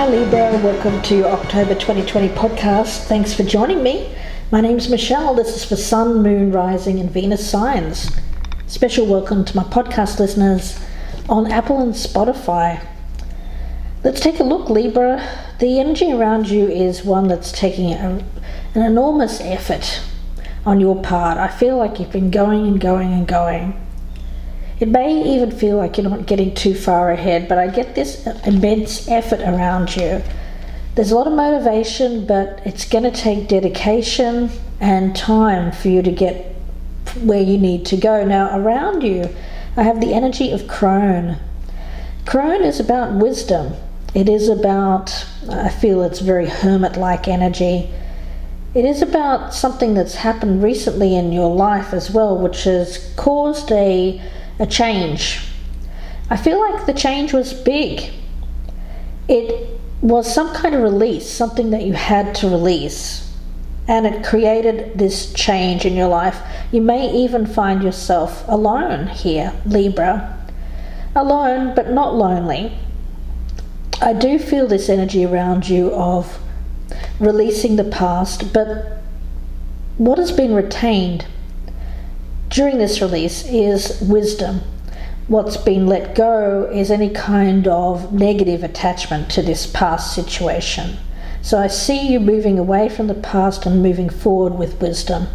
Libra, welcome to your October 2020 podcast. Thanks for joining me. My name's Michelle. This is for Sun, Moon, Rising and Venus signs. Special welcome to my podcast listeners on Apple and Spotify. Let's take a look, Libra. The energy around you is one that's taking an enormous effort on your part. I feel like you've been going and going and going. It may even feel like you're not getting too far ahead, but I get this immense effort around you. There's a lot of motivation, but it's going to take dedication and time for you to get where you need to go. Now, around you, I have the energy of crone. Crone is about wisdom. It is about, I feel it's very hermit-like energy. It is about something that's happened recently in your life as well, which has caused a change. I feel like the change was big. It was some kind of release, something that you had to release, and it created this change in your life. You may even find yourself alone here, Libra. Alone, but not lonely. I do feel this energy around you of releasing the past, but what has been retained during this release is wisdom. What's been let go is any kind of negative attachment to this past situation. So I see you moving away from the past and moving forward with wisdom,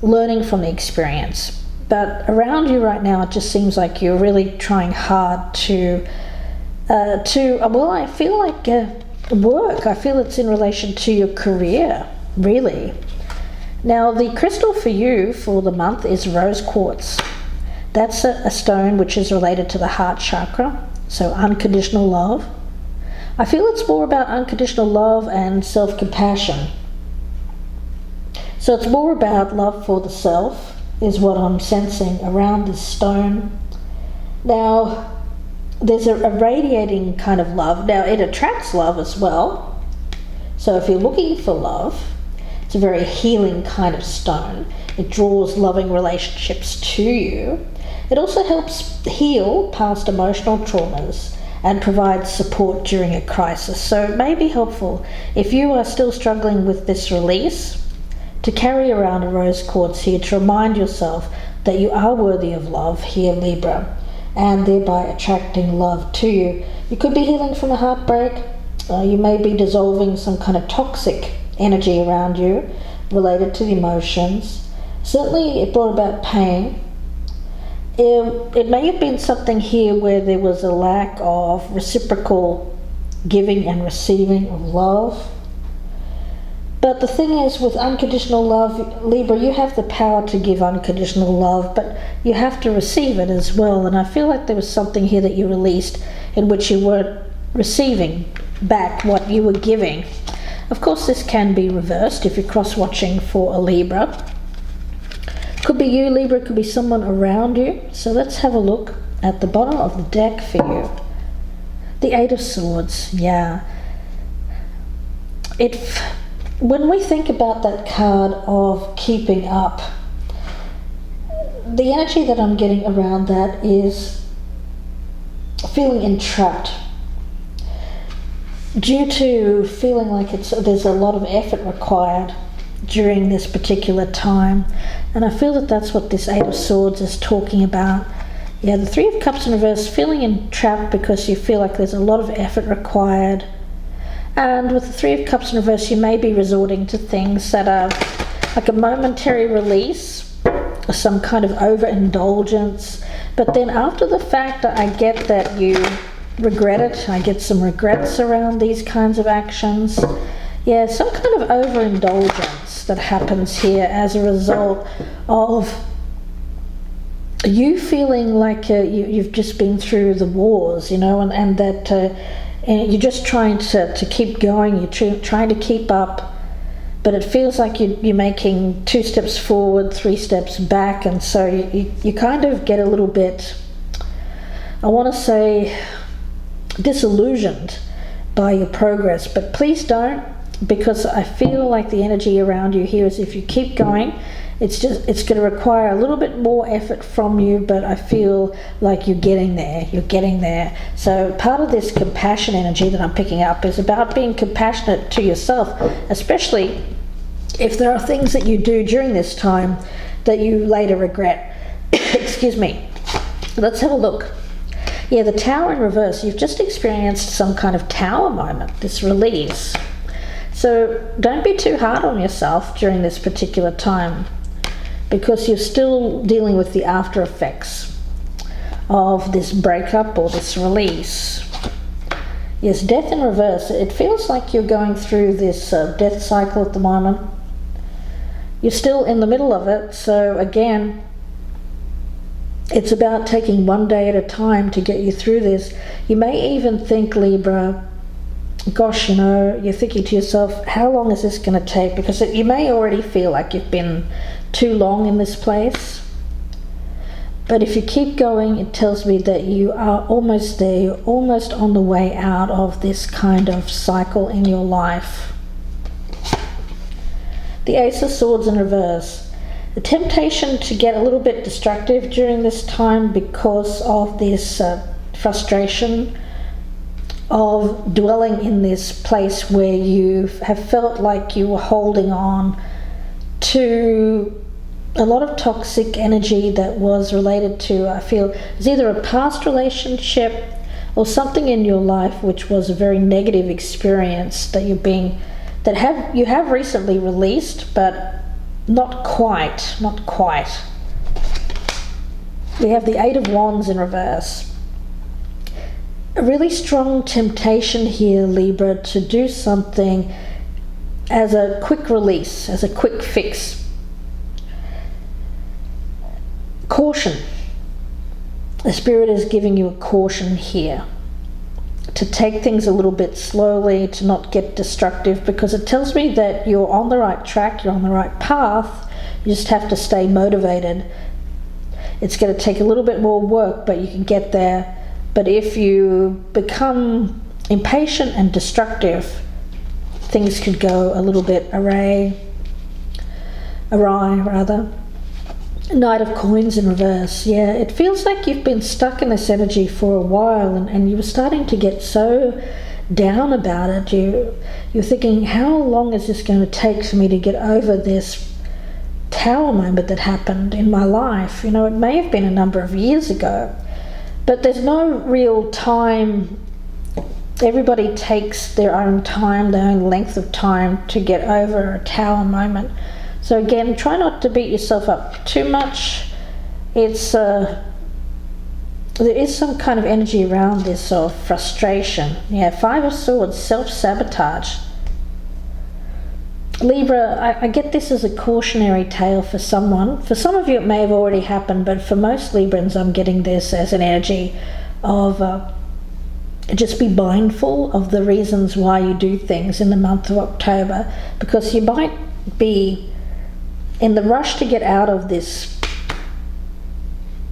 learning from the experience. But around you right now, it just seems like you're really trying hard to I feel like work. I feel it's in relation to your career, really. Now, the crystal for you for the month is rose quartz. That's a stone which is related to the heart chakra, so unconditional love. I feel it's more about unconditional love and self-compassion. So it's more about love for the self, is what I'm sensing around this stone. Now, there's a radiating kind of love. Now, it attracts love as well. So if you're looking for love, it's a very healing kind of stone. It draws loving relationships to you. It also helps heal past emotional traumas and provides support during a crisis. So it may be helpful if you are still struggling with this release to carry around a rose quartz here to remind yourself that you are worthy of love here, Libra, and thereby attracting love to you. You could be healing from a heartbreak. You may be dissolving some kind of toxic energy around you related to the emotions. Certainly it brought about pain. It may have been something here where there was a lack of reciprocal giving and receiving of love. But the thing is, with unconditional love, Libra, you have the power to give unconditional love, but you have to receive it as well. And I feel like there was something here that you released in which you weren't receiving back what you were giving. Of course, this can be reversed if you're cross-watching for a Libra. Could be you, Libra, could be someone around you. So let's have a look at the bottom of the deck for you. The Eight of Swords, yeah. When we think about that card of keeping up, the energy that I'm getting around that is feeling entrapped, due to feeling like there's a lot of effort required during this particular time. And I feel that that's what this Eight of Swords is talking about. Yeah, the Three of Cups in reverse, feeling entrapped because you feel like there's a lot of effort required. And with the Three of Cups in reverse, you may be resorting to things that are like a momentary release, or some kind of overindulgence. But then after the fact, I get that you regret it. I get some regrets around these kinds of actions. Yeah, some kind of overindulgence that happens here as a result of you feeling like you've just been through the wars, and that and you're just trying to keep going. You're trying to keep up, but it feels like you're making 2 steps forward, 3 steps back, and so you kind of get a little bit, I want to say, disillusioned by your progress. But please don't, because I feel like the energy around you here is if you keep going It's going to require a little bit more effort from you, but I feel like you're getting there. So part of this compassion energy that I'm picking up is about being compassionate to yourself, especially if there are things that you do during this time that you later regret. Excuse me. Let's have a look. Yeah, the Tower in reverse. You've just experienced some kind of tower moment, this release. So don't be too hard on yourself during this particular time, because you're still dealing with the after effects of this breakup or this release. Yes, death in reverse. It feels like you're going through this death cycle at the moment. You're still in the middle of it, so again, it's about taking one day at a time to get you through this. You may even think, Libra, gosh, you're thinking to yourself, how long is this going to take? Because you may already feel like you've been too long in this place. But if you keep going, it tells me that you are almost there. You're almost on the way out of this kind of cycle in your life. The Ace of Swords in reverse. The temptation to get a little bit destructive during this time because of this frustration of dwelling in this place where you have felt like you were holding on to a lot of toxic energy that was related to, I feel, it's either a past relationship or something in your life which was a very negative experience that you have recently released, but not quite. We have the Eight of Wands in reverse. A really strong temptation here, Libra, to do something as a quick release, as a quick fix. Caution. The Spirit is giving you a caution here to take things a little bit slowly, to not get destructive, because it tells me that you're on the right track, you're on the right path. You just have to stay motivated. It's going to take a little bit more work, but you can get there. But if you become impatient and destructive, things could go a little bit awry. Knight of Coins in reverse. Yeah, it feels like you've been stuck in this energy for a while, and you were starting to get so down about it. You're thinking, how long is this going to take for me to get over this tower moment that happened in my life? It may have been a number of years ago, but there's no real time. Everybody takes their own time, their own length of time to get over a tower moment. So again, try not to beat yourself up too much. There is some kind of energy around this of frustration. Yeah, Five of Swords, self-sabotage. Libra, I get this as a cautionary tale for someone. For some of you it may have already happened, but for most Librans I'm getting this as an energy of just be mindful of the reasons why you do things in the month of October, because you might be in the rush to get out of this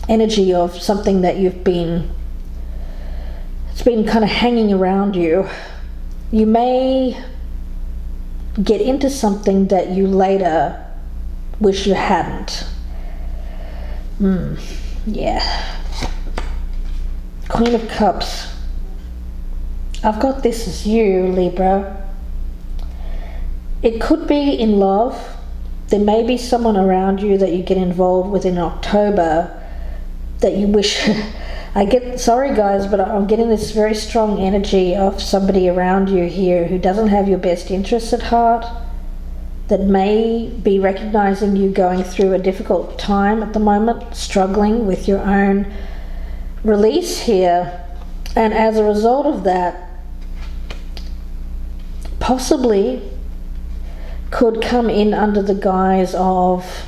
energy of something that it's been kind of hanging around you. You may get into something that you later wish you hadn't. Yeah. Queen of Cups. I've got this as you, Libra. It could be in love. There may be someone around you that you get involved with in October that you wish... sorry guys, but I'm getting this very strong energy of somebody around you here who doesn't have your best interests at heart, that may be recognizing you going through a difficult time at the moment, struggling with your own release here, and as a result of that, possibly could come in under the guise of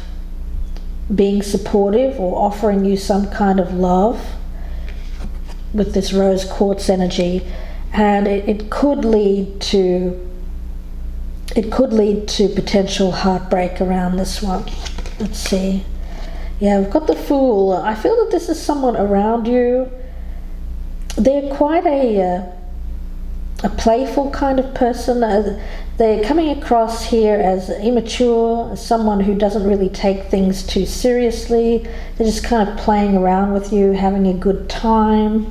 being supportive or offering you some kind of love with this rose quartz energy, and it could lead to potential heartbreak around this one. Let's see. Yeah, we've got the Fool. I feel that this is someone around you. They're quite a a playful kind of person. They're coming across here as immature, as someone who doesn't really take things too seriously. They're just kind of playing around with you, having a good time.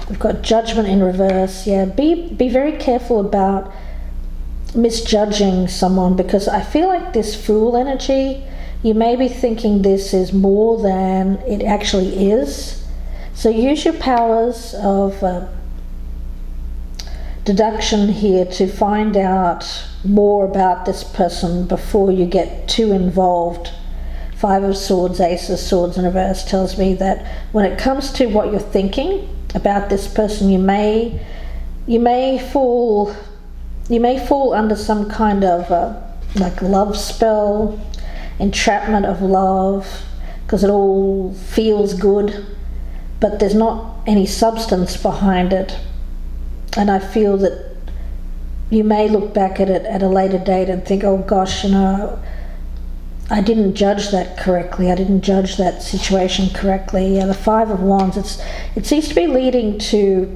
We've got Judgment in reverse. Yeah, be very careful about misjudging someone, because I feel like this Fool energy, you may be thinking this is more than it actually is. So use your powers of deduction here to find out more about this person before you get too involved. Five of Swords, Ace of Swords in reverse tells me that when it comes to what you're thinking about this person, you may fall under some kind of like love spell, entrapment of love, because it all feels good, but there's not any substance behind it. And I feel that you may look back at it at a later date and think, oh gosh, I didn't judge that correctly. I didn't judge that situation correctly. Yeah, the Five of Wands, it seems to be leading to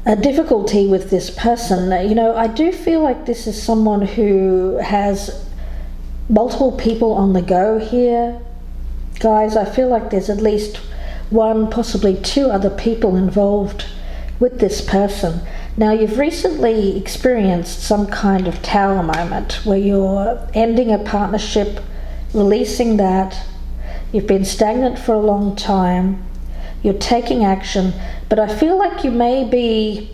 a difficulty with this person. I do feel like this is someone who has multiple people on the go here. Guys, I feel like there's at least one, possibly two other people involved with this person. Now, you've recently experienced some kind of Tower moment where you're ending a partnership, releasing that. You've been stagnant for a long time. You're taking action, but I feel like you may be...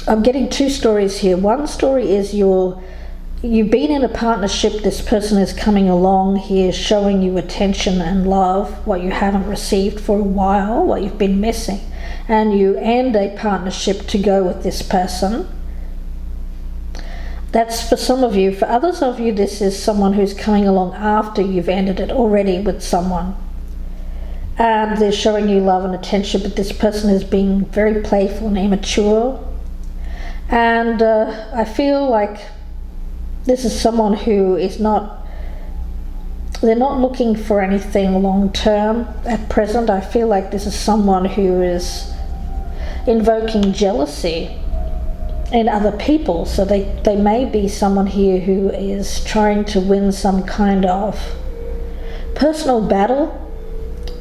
I'm getting two stories here. One story is you've been in a partnership, this person is coming along here, showing you attention and love, what you haven't received for a while, what you've been missing. And you end a partnership to go with this person. That's for some of you. For others of you, this is someone who's coming along after you've ended it already with someone. And they're showing you love and attention, but this person is being very playful and immature. And I feel like this is someone who is they're not looking for anything long term at present. I feel like this is someone who is invoking jealousy in other people. So they may be someone here who is trying to win some kind of personal battle,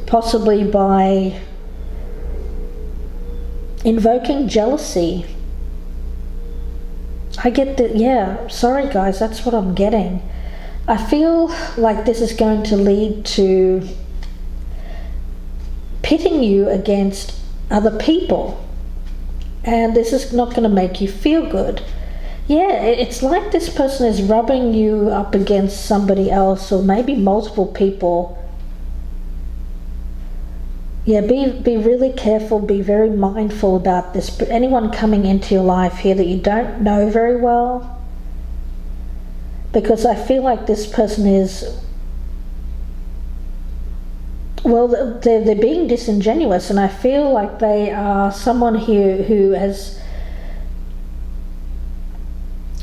possibly by invoking jealousy. I get that, yeah, sorry guys, that's what I'm getting. I feel like this is going to lead to pitting you against other people. And this is not going to make you feel good. Yeah, it's like this person is rubbing you up against somebody else, or maybe multiple people. Yeah, be really careful, be very mindful about this. But anyone coming into your life here that you don't know very well, because I feel like this person is, well, they're being disingenuous, and I feel like they are someone here who has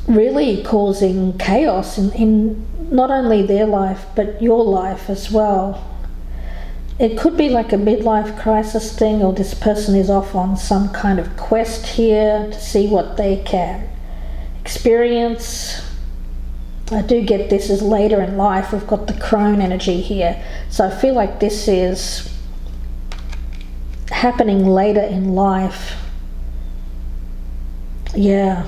really causing chaos in not only their life but your life as well. It could be like a midlife crisis thing, or this person is off on some kind of quest here to see what they can experience. I do get this is later in life. We've got the crone energy here. So I feel like this is happening later in life. Yeah.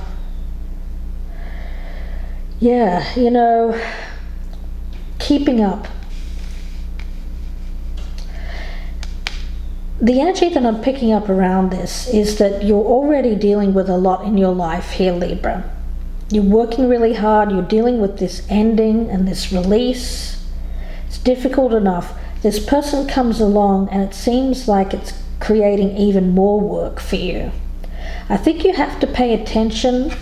Yeah, keeping up. The energy that I'm picking up around this is that you're already dealing with a lot in your life here, Libra. You're working really hard, you're dealing with this ending and this release. It's difficult enough. This person comes along and it seems like it's creating even more work for you. I think you have to pay attention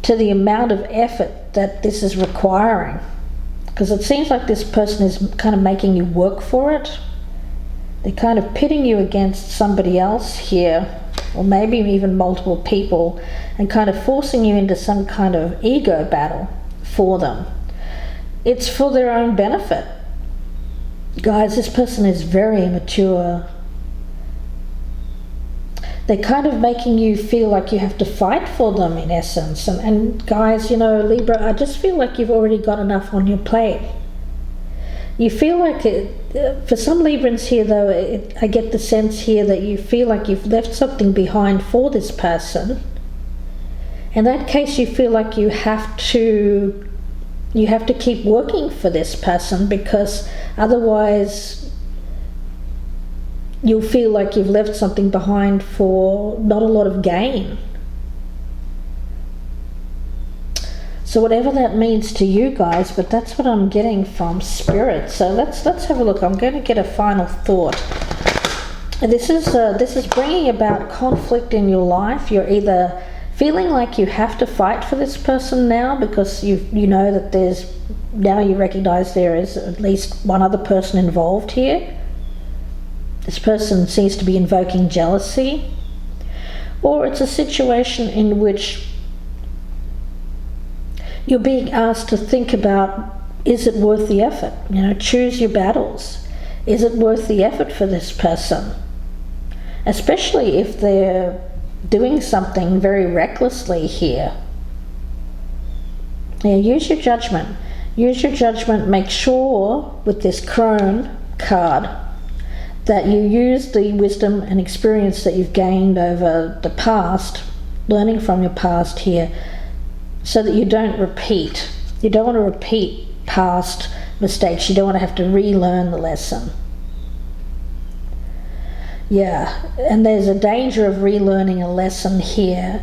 to the amount of effort that this is requiring, because it seems like this person is kind of making you work for it. They're kind of pitting you against somebody else here, or maybe even multiple people, and kind of forcing you into some kind of ego battle for them. It's for their own benefit. Guys, this person is very immature. they're kind of making you feel like you have to fight for them in essence. And guys, you know, Libra, I just feel like you've already got enough on your plate. You feel like it, for some Librans here though, I get the sense here that you feel like you've left something behind for this person. In that case, you feel like you have to keep working for this person, because otherwise you'll feel like you've left something behind for not a lot of gain. So whatever that means to you guys, but that's what I'm getting from Spirit. So let's have a look. I'm going to get a final thought. This is bringing about conflict in your life. You're either feeling like you have to fight for this person now, because you know that you recognize there is at least one other person involved here. This person seems to be invoking jealousy. Or it's a situation in which you're being asked to think about, is it worth the effort? You know, choose your battles. Is it worth the effort for this person? Especially if they're doing something very recklessly here. Yeah, use your judgment. Use your judgment. Make sure with this Crone card that you use the wisdom and experience that you've gained over the past, learning from your past here, so that you don't repeat. You don't want to repeat past mistakes. You don't want to have to relearn the lesson. Yeah, and there's a danger of relearning a lesson here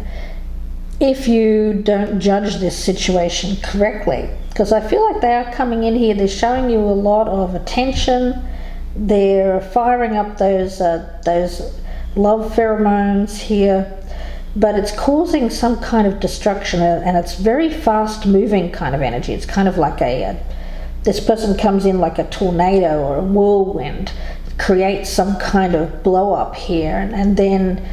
if you don't judge this situation correctly. Because I feel like they are coming in here, they're showing you a lot of attention. They're firing up those love pheromones here, but it's causing some kind of destruction, and it's very fast moving kind of energy. It's kind of like this person comes in like a tornado or a whirlwind, creates some kind of blow up here, and then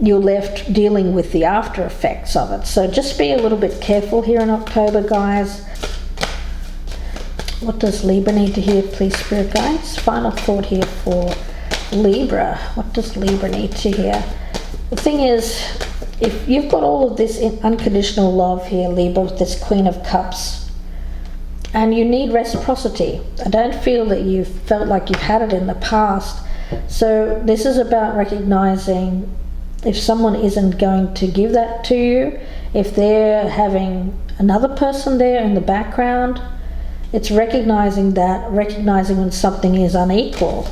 you're left dealing with the after effects of it. So just be a little bit careful here in October, guys. What does Libra need to hear, please, Spirit Guides? Final thought here for Libra. What does Libra need to hear? The thing is, if you've got all of this unconditional love here, Libra, with this Queen of Cups, and you need reciprocity. I don't feel that you've felt like you've had it in the past. So this is about recognizing if someone isn't going to give that to you, if they're having another person there in the background. It's recognizing when something is unequal,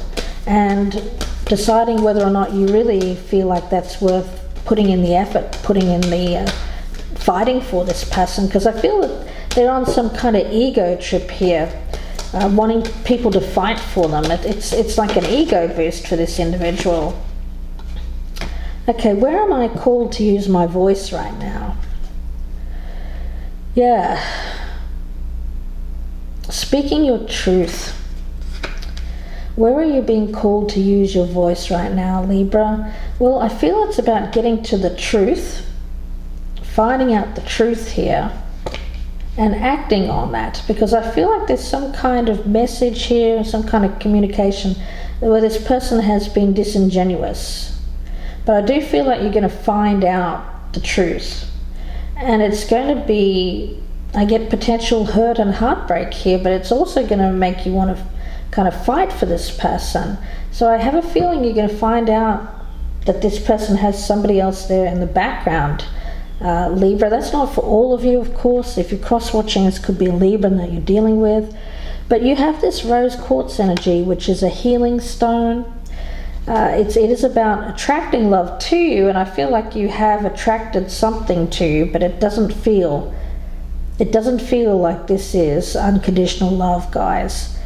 and deciding whether or not you really feel like that's worth putting in the effort, putting in the fighting for this person. Because I feel that they're on some kind of ego trip here, wanting people to fight for them. It's like an ego boost for this individual. Okay, where am I called to use my voice right now? Yeah. Speaking your truth. Where are you being called to use your voice right now, Libra? Well, I feel it's about getting to the truth, finding out the truth here, and acting on that. Because I feel like there's some kind of message here, some kind of communication where this person has been disingenuous. But I do feel like you're going to find out the truth. And it's going to be, I get potential hurt and heartbreak here, but it's also going to make you want to kind of fight for this person. So I have a feeling you're going to find out that this person has somebody else there in the background. Libra, that's not for all of you, of course. If you're cross-watching, this could be a Libra that you're dealing with. But you have this rose quartz energy, which is a healing stone. It is about attracting love to you, and I feel like you have attracted something to you, but it doesn't feel like this is unconditional love, guys.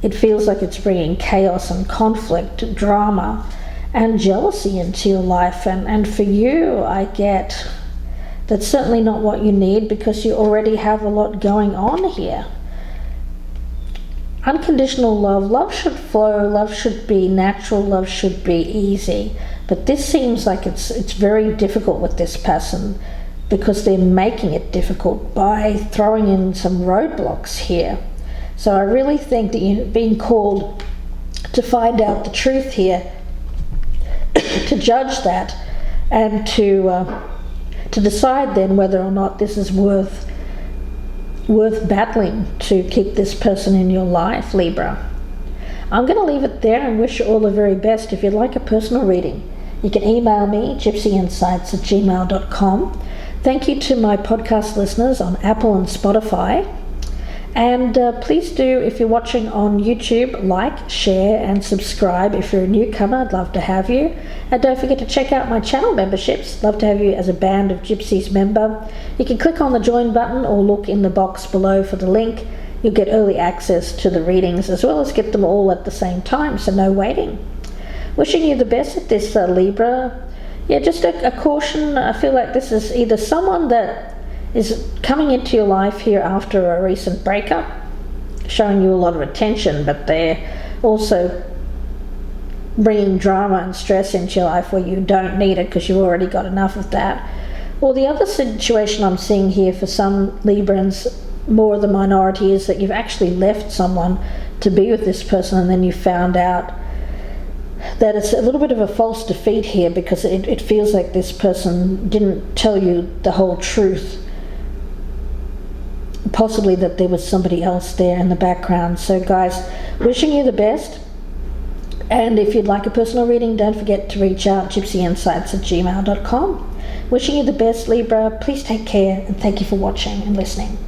It feels like it's bringing chaos and conflict, drama, and jealousy into your life. And for you, I get that's certainly not what you need, because you already have a lot going on here. Unconditional love should flow, love should be natural, love should be easy. But this seems like it's very difficult with this person, because they're making it difficult by throwing in some roadblocks here. So I really think that you're being called to find out the truth here to judge that and to decide then whether or not this is worth battling to keep this person in your life, Libra. I'm going to leave it there and wish you all the very best. If you'd like a personal reading, you can email me, gypsyinsights@gmail.com. Thank you to my podcast listeners on Apple and Spotify. And please do, if you're watching on YouTube, like, share and subscribe. If you're a newcomer, I'd love to have you. And don't forget to check out my channel memberships. Love to have you as a Band of Gypsies member. You can click on the join button or look in the box below for the link. You'll get early access to the readings as well as get them all at the same time, so no waiting. Wishing you the best at this, Libra. Yeah, just a caution. I feel like this is either someone that is coming into your life here after a recent breakup, showing you a lot of attention, but they're also bringing drama and stress into your life where you don't need it because you've already got enough of that. Or the other situation I'm seeing here for some Librans, more of the minority, is that you've actually left someone to be with this person and then you found out that it's a little bit of a false defeat here because it feels like this person didn't tell you the whole truth. Possibly that there was somebody else there in the background. So guys, wishing you the best. And if you'd like a personal reading, don't forget to reach out, gypsyinsights@gmail.com. Wishing you the best, Libra. Please take care and thank you for watching and listening.